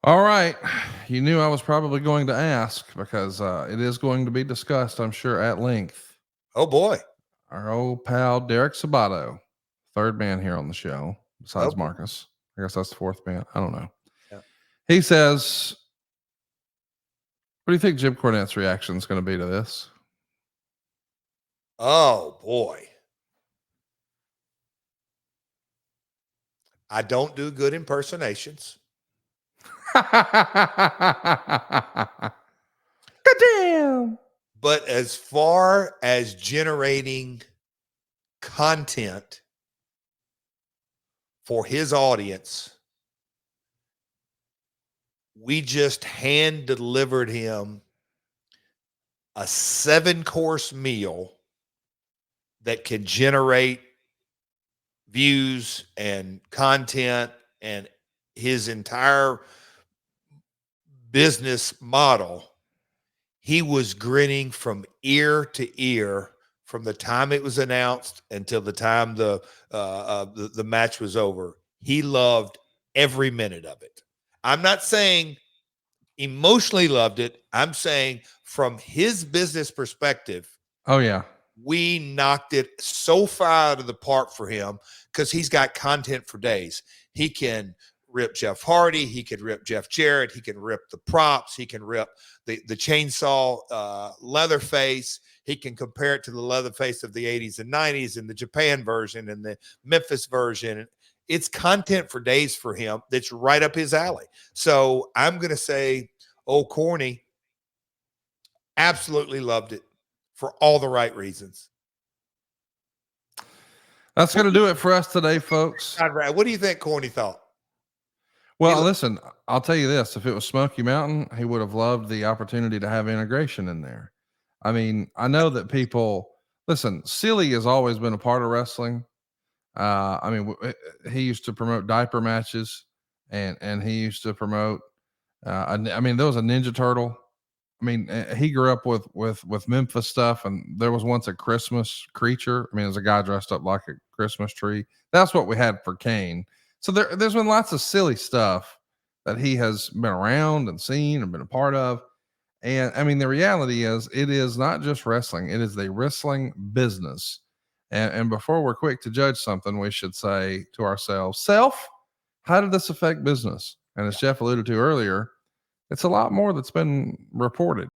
All right. You knew I was probably going to ask because it is going to be discussed, I'm sure, at length. Oh boy. Our old pal Derek Sabato, third man here on the show, besides Marcus. I guess that's the fourth man. I don't know. Yeah. He says, what do you think Jim Cornette's reaction is going to be to this? Oh boy. I don't do good impersonations. Goddamn. But as far as generating content for his audience, we just hand delivered him a 7-course meal that can generate views and content, and his entire business model. He was grinning from ear to ear from the time it was announced until the time the match was over. He loved every minute of it. I'm not saying emotionally loved it. I'm saying from his business perspective. Oh, yeah. We knocked it so far out of the park for him because he's got content for days. He can rip Jeff Hardy. He can rip Jeff Jarrett. He can rip the props. He can rip the chainsaw Leatherface. He can compare it to the Leatherface of the 80s and 90s and the Japan version and the Memphis version. It's content for days for him that's right up his alley. So I'm going to say, Corny absolutely loved it for all the right reasons. That's going to do it for us today, folks. Conrad, what do you think Corny thought? Well, listen, I'll tell you this. If it was Smoky Mountain, he would have loved the opportunity to have integration in there. I mean, I know that people listen, Silly has always been a part of wrestling. I mean, he used to promote diaper matches and he used to promote, I mean, there was a Ninja Turtle. I mean, he grew up with Memphis stuff, and there was once a Christmas creature. I mean, there's a guy dressed up like a Christmas tree. That's what we had for Kane. So there's been lots of silly stuff that he has been around and seen and been a part of. And I mean, the reality is, it is not just wrestling; it is the wrestling business. And before we're quick to judge something, we should say to ourselves, "Self, how did this affect business?" And as Jeff alluded to earlier, it's a lot more that's been reported.